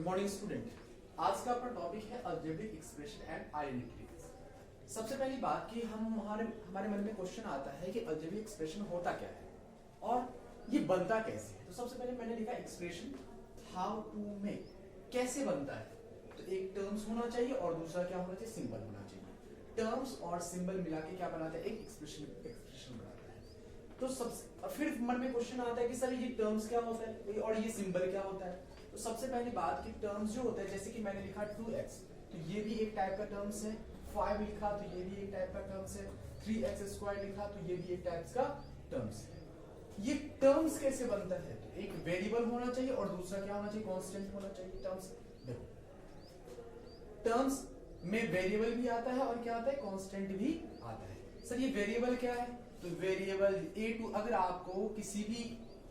Good morning student. आज का अपना टॉपिक है अलजेब्रिक एक्सप्रेशन एंड आइडेंटिटीज। सबसे पहली बात कि हमारे मन में क्वेश्चन आता है कि अलजेब्रिक एक्सप्रेशन होता क्या है और ये बनता कैसे है। तो सबसे पहले मैंने लिखा एक्सप्रेशन हाउ टू मेक, कैसे बनता है। तो एक टर्म्स होना चाहिए और दूसरा क्या होना चाहिए, सिंबल होना चाहिए। टर्म्स और सिंबल मिला के क्या बनाता है, एक एक्सप्रेशन बनाता है। तो सबसे फिर मन में क्वेश्चन आता है कि सर ये टर्म्स क्या होता है और ये सिंबल क्या होता है। तो सबसे पहली बात कि टर्म्स जो होता है, जैसे कि मैंने लिखा 2x, तो ये भी एक टाइप का टर्म्स है। 5 लिखा तो ये भी एक टाइप का टर्म्स है। 3x² लिखा तो ये भी एक टाइप का टर्म्स है। ये टर्म्स कैसे बनता है, तो एक वेरिएबल होना चाहिए और दूसरा क्या होना चाहिए, कांस्टेंट होना चाहिए। टर्म्स देखो, टर्म्स में वेरिएबल भी आता है और क्या आता है, कांस्टेंट भी आता है। सर ये वेरिएबल क्या है, तो वेरिएबल a2, अगर आपको किसी भी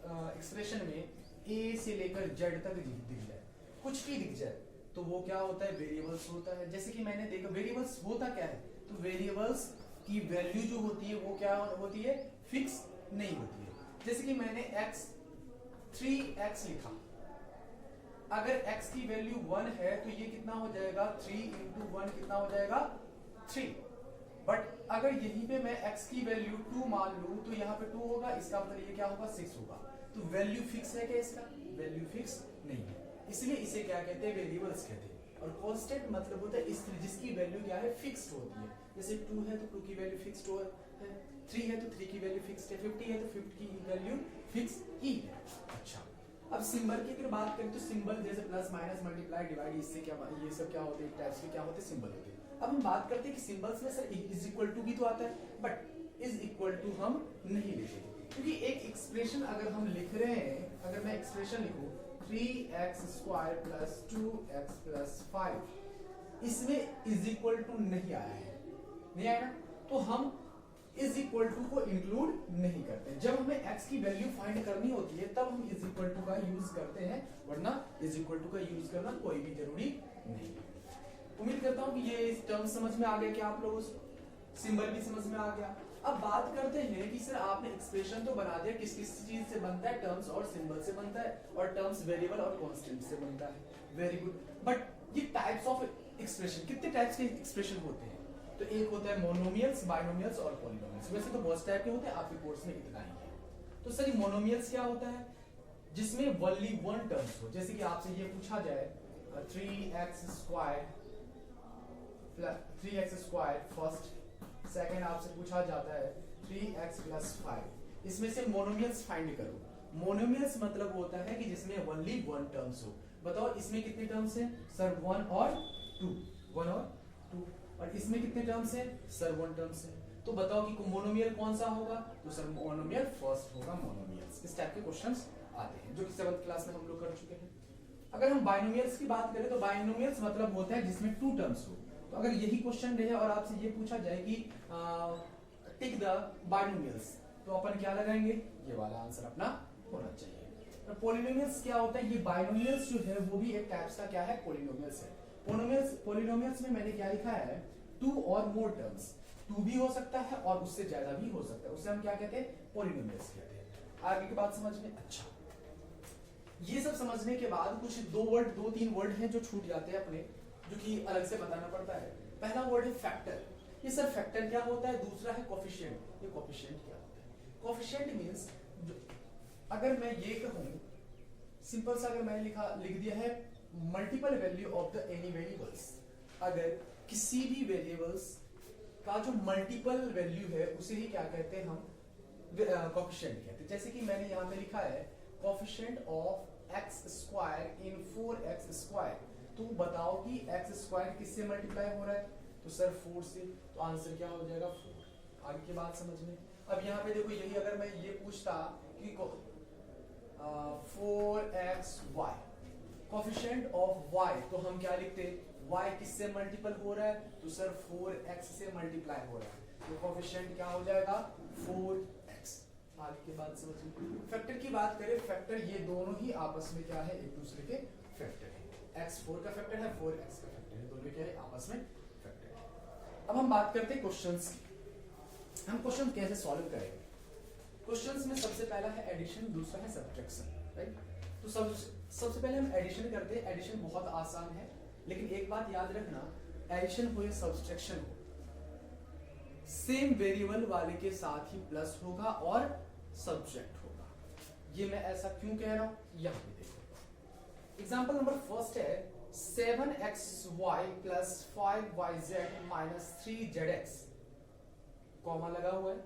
एक्सप्रेशन में a से लेकर z तक दिख जाए, कुछ भी दिख जाए, तो वो क्या होता है, वेरिएबल्स होता है। जैसे कि मैंने देखा वेरिएबल्स होता क्या है, तो वेरिएबल्स की वैल्यू जो होती है वो क्या होती है, फिक्स नहीं होती है। जैसे कि मैंने 3x लिखा, अगर x की वैल्यू 1 है तो ये कितना हो जाएगा, 3 × 1 कितना हो जाएगा, 3। बट अगर यहीं पे मैं x की वैल्यू 2 मान लूं तो यहाँ पे 2 होगा, इसका मतलब ये क्या होगा, 6 होगा। तो वैल्यू फिक्स है क्या, इसका वैल्यू फिक्स नहीं है, इसलिए इसे क्या कहते हैं, वेरिएबल्स कहते हैं। और कांस्टेंट मतलब होता है जिसकी वैल्यू क्या है, फिक्स्ड होती है। जैसे 2 है तो 2 की वैल्यू फिक्स्ड है, 3 है तो 3 की वैल्यू फिक्स्ड है, 50 है तो 50 की वैल्यू फिक्स ही है। अच्छा, अब सिंबल की अगर बात करें तो सिंबल जैसे प्लस माइनस मल्टीप्लाई डिवाइड, इससे क्या, ये सब क्या होते हैं, टाइप्स के क्या होते हैं, सिंबल होते हैं। अब हम बात करते हैं कि सिंबल्स में सर इज इक्वल टू भी तो आता है, बट इज इक्वल टू हम नहीं लिखेंगे, क्योंकि एक एक्सप्रेशन अगर हम लिख रहे हैं, अगर मैं एक्सप्रेशन लिखूं 3x² + 2x + 5, इसमें इज इक्वल टू नहीं आया है, नहीं आया ना, तो हम इज इक्वल टू को इंक्लूड नहीं करते। जब हमें x की वैल्यू फाइंड करनी होती है तब हम इज इक्वल टू का यूज करते हैं, वरना इज इक्वल टू का यूज करना कोई भी जरूरी नहीं है। उम्मीद करता हूं कि ये टर्म समझ में आ गया, क्या आप लोगों को सिंबल भी समझ में आ गया। अब बात करते हैं कि सर आपने एक्सप्रेशन तो बना दिया, किस किस चीज से बनता है, टर्म्स और सिंबल से बनता है, और टर्म्स वेरिएबल और कांस्टेंट से बनता है। Very good. बट ये टाइप्स ऑफ एक्सप्रेशन, कितने टाइप्स के एक्सप्रेशन होते हैं, तो एक होता है मोनोमियल्स, बाइनोमियल्स और पॉलिनोमियल्स। वैसे तो बहुत टाइप के होते हैं, आपके कोर्स में इतना ही है। तो सर ये मोनोमियल्स क्या होता है, जिसमें ओनली वन टर्म्स हो। जैसे कि आपसे ये पूछा जाए 3x² फर्स्ट, सेकंड आपसे पूछा जाता है 3x + 5, इसमें से मोनोमियल्स फाइंड करो। मोनोमियल्स मतलब होता है कि जिसमें ओनली वन टर्म्स हो। बताओ इसमें कितने टर्म्स हैं, सर 1 और 2, 1 और 2। और इसमें कितने टर्म्स हैं, सर 1 टर्म्स है। तो बताओ कि मोनोमियल कौन सा होगा, तो सर मोनोमियल फर्स्ट होगा। मोनोमियल्स इस टाइप के क्वेश्चंस आते हैं, जो कि 7th क्लास में हम लोग कर चुके हैं। अगर हम बाइनोमियल्स की बात करें तो बाइनोमियल्स मतलब होता है जिसमें 2 टर्म्स हो। तो अगर यही क्वेश्चन रहे और आपसे ये पूछा जाए कि टिक द बाइनोमियल्स, तो अपन क्या लगाएंगे, ये वाला आंसर अपना होना चाहिए। पॉलिनोमियल्स क्या होता है, ये बाइनोमियल्स जो है वो भी एक टाइप्स का क्या है, पॉलिनोमियल्स है। पॉलिनोमियल्स में मैंने क्या लिखा है, 2 और मोर टर्म्स, 2 भी हो सकता है और उससे ज्यादा भी हो सकता है, उसे हम क्या कहते हैं, पॉलिनोमियल्स कहते हैं। आगे की बात समझ में, अच्छा ये सब समझने के बाद कुछ 2-3 वर्ड हैं जो छूट जाते हैं अपने, जो कि अलग से बताना पड़ता है। पहला वर्ड है फैक्टर। ये सर फैक्टर क्या होता है, दूसरा है कोफिशिएंट। ये कोफिशिएंट क्या होता है, कोफिशिएंट मींस अगर मैं ये कहूं, सिंपल सा अगर मैंने लिख दिया है multiple value of the any variables, अगर किसी भी वेरिएबल्स का जो मल्टीपल वैल्यू है उसे ही क्या कहते हैं, हम कोफिशिएंट कहते हैं। जैसे कि मैंने यहां पे लिखा है coefficient of x² in 4x², तो बताओ कि x² किससे मल्टीप्लाई हो रहा है, तो सर 4 से, तो आंसर क्या हो जाएगा, 4। आगे की बात समझ में। अब यहाँ पे देखो, यही अगर मैं ये पूछता कि 4xy कोफिशिएंट ऑफ y, तो हम क्या लिखते, y किससे मल्टीपल हो रहा है, तो सर 4x से मल्टीप्लाई हो रहा है, तो कोफिशिएंट क्या हो जाएगा, 4x। आगे की बात समझिए। फैक्टर की बात करें, फैक्टर ये दोनों ही आपस में क्या है, एक दूसरे के फैक्टर है। x 4 का फैक्टर है, 4x का फैक्टर है, दोनों क्या है, आपस में फैक्टर है। अब हम बात करते हैं क्वेश्चंस की। हम क्वेश्चन कैसे सॉल्व करेंगे। क्वेश्चंस में सबसे पहला है एडिशन, दूसरा है सब्ट्रैक्शन, राइट। तो सबसे पहले हम एडिशन करते हैं। एडिशन बहुत आसान है, लेकिन एक बात याद रखना, एडिशन हो या सब्ट्रैक्शन हो, सेम वेरिएबल वाले के साथ ही प्लस होगा और सब्ट्रैक्ट होगा। ये मैं ऐसा क्यों कह रहा हूं, यहां पे देखो। एग्जांपल नंबर फर्स्ट है 7xy plus 5yz minus 3zx, comma लगा हुआ है।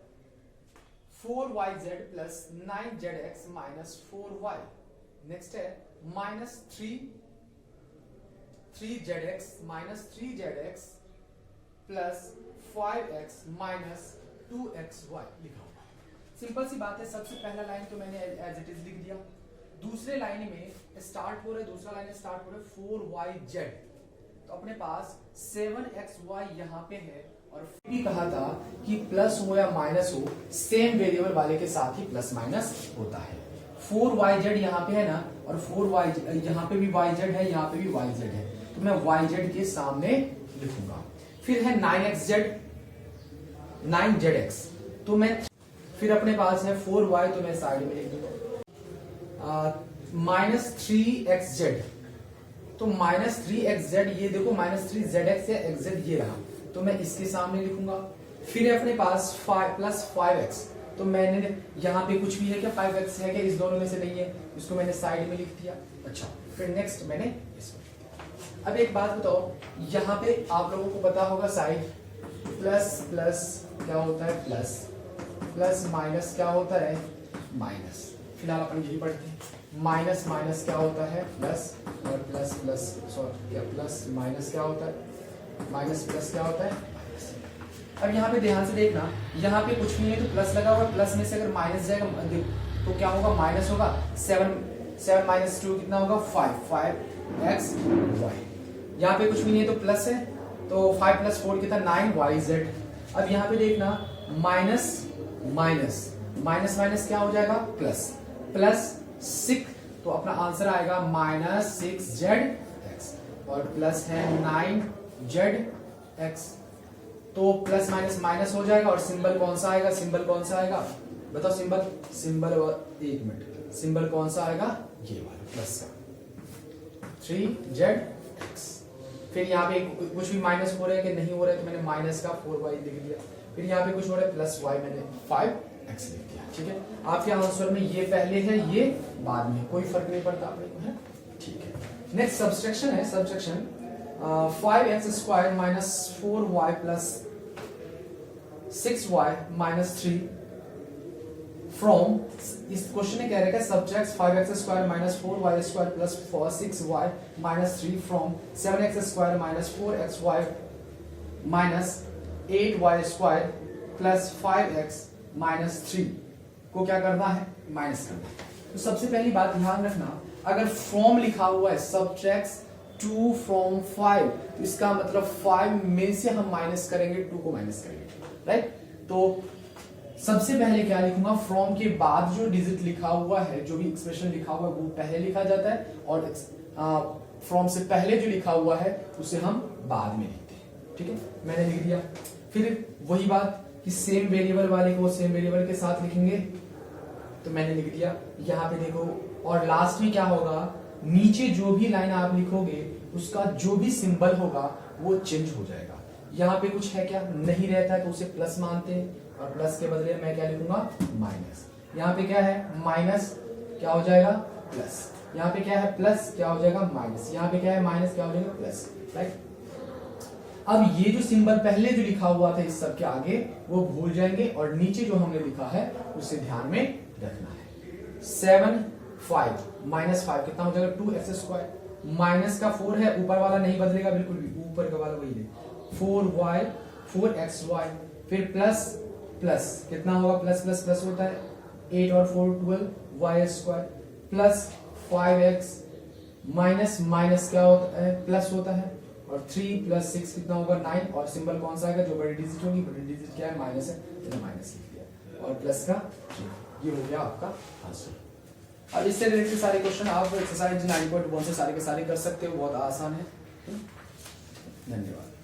4yz plus 9zx minus 4y, next है minus 3zx minus 3zx plus 5x minus 2xy लिखा हुआ। सिंपल सी बात है, सबसे पहला लाइन तो मैंने एज इट इज लिख दिया। दूसरे लाइन में स्टार्ट हो रहा है, दूसरा लाइन स्टार्ट हो रहा है 4yz, तो अपने पास 7xy यहाँ पे है, और भी कहा था कि प्लस हो या माइनस हो, सेम वेरिएबल वाले के साथ ही प्लस माइनस होता है। 4yz यहाँ पे है ना, और 4y यहाँ पे भी yz है, यहाँ पे भी yz है, तो मैं yz के सामने लिखूंगा। फिर है 9zx, तो मैं फिर अपने पास है 4y, तो मैं साइड में लिख दूंगा। माइनस 3xz, तो माइनस 3xz, ये देखो माइनस 3zx या xz ये रहा, तो मैं इसके सामने लिखूंगा। फिर है अपने पास 5 प्लस 5x, तो मैंने यहाँ पे कुछ भी है क्या, 5x है क्या, इस दोनों में से नहीं है, इसको मैंने साइड में लिख दिया। अच्छा, फिर नेक्स्ट मैंने इसको लिख दिया। अब एक बात बताओ, यहाँ पे आप लोगों को पता होगा साइड प्लस प्लस क्या होता है प्लस, प्लस माइनस क्या होता है माइनस। फिलहाल अपन यही पढ़ते हैं। माइनस माइनस क्या होता है प्लस, और प्लस प्लस सॉरी क्या प्लस माइनस क्या होता है माइनस, प्लस क्या होता है माइनस। अब यहाँ पे ध्यान से देखना, यहाँ पे कुछ नहीं है तो प्लस लगा हुआ, प्लस में से अगर माइनस जाएगा तो क्या होगा, माइनस होगा। 7 माइनस 2 कितना होगा 5x y। यहाँ पे कुछ भी नहीं है तो प्लस है, तो 5 प्लस 4 कितना 9yz। अब यहाँ पे देखना, माइनस माइनस माइनस माइनस क्या हो जाएगा प्लस, प्लस 6, तो अपना आंसर आएगा माइनस 6zx, और प्लस है 9zx, तो प्लस माइनस माइनस हो जाएगा, और सिंबल कौन सा आएगा, सिंबल कौन सा आएगा बताओ, सिंबल एक मिनट, सिंबल कौन सा आएगा, ये वाला प्लस का 3zx। फिर यहाँ पे कुछ भी माइनस हो रहा है कि नहीं हो रहा है, तो मैंने माइनस का 4y लिख दिया। फिर यहाँ पे कुछ हो रहा है प्लस y, मैंने 5x लिख दिया। ठीक है, आपके आंसर में ये पहले है ये बाद में, कोई फर्क नहीं पड़ता आप लोगों को, है ठीक है। नेक्स्ट सब्सट्रैक्शन है, subtraction 5x square minus 4y plus 6y minus 3 from, इस क्वेश्चन में कह रहा है subtract 5x square minus 4y square plus 6y minus 3 from 7x square minus 4xy minus 8y square plus 5x minus 3 को क्या करना है, माइनस करना है। तो सबसे पहली बात ध्यान रखना, अगर फ्रॉम लिखा हुआ है सब्ट्रैक्ट 2 फ्रॉम 5, तो इसका मतलब 5 में से हम माइनस करेंगे, 2 को माइनस करेंगे, राइट। तो सबसे पहले क्या लिखूंगा, फ्रॉम के बाद जो डिजिट लिखा हुआ है, जो भी एक्सप्रेशन लिखा हुआ है वो पहले लिखा जाता है, और फ्रॉम से पहले जो लिखा हुआ है उसे हम बाद में लिखते हैं। ठीक है, मैंने लिख दिया। फिर वही बात कि सेम वेरिएबल वाले को सेम वेरिएबल के साथ लिखेंगे, तो मैंने लिख दिया। यहाँ पे देखो, और लास्ट में क्या होगा, नीचे जो भी लाइन आप लिखोगे उसका जो भी सिंबल होगा वो चेंज हो जाएगा। यहाँ पे कुछ है क्या, नहीं रहता है तो उसे प्लस मानते हैं, और प्लस के बदले मैं क्या लिखूंगा, माइनस। यहाँ पे क्या है, माइनस क्या हो जाएगा, प्लस। यहाँ पे क्या है, प्लस क्या हो जाएगा, माइनस। यहाँ पे क्या है, माइनस क्या हो जाएगा, प्लस, राइट। अब ये जो सिंबल पहले जो लिखा हुआ था इस सब के आगे वो भूल जाएंगे, और नीचे जो हमने लिखा है उसे ध्यान में रखना है। 7 5 माइनस 5 कितना हो जाएगा, 2x स्क्वायर। माइनस का 4 है, ऊपर वाला नहीं बदलेगा बिल्कुल भी, ऊपर का वाला वही है, 4xy। फिर प्लस प्लस कितना होगा, प्लस प्लस प्लस होता है, 8 और 4 12 y square plus 5x minus minus क्या होता है, प्लस होता है, और 3 प्लस 6 कितना होगा, 9। और सिंबल कौन सा आएगा, जो बड़ी डिजिट होगी, बड़ी डिजिट क्या है, माइनस है, तो माइनस लिख दिया, और प्लस का ये हो गया आपका आंसर। अब इससे रिलेटेड सारे क्वेश्चन आप एक्सरसाइज 9.1 से सारे के सारे कर सकते हो, बहुत आसान है। धन्यवाद।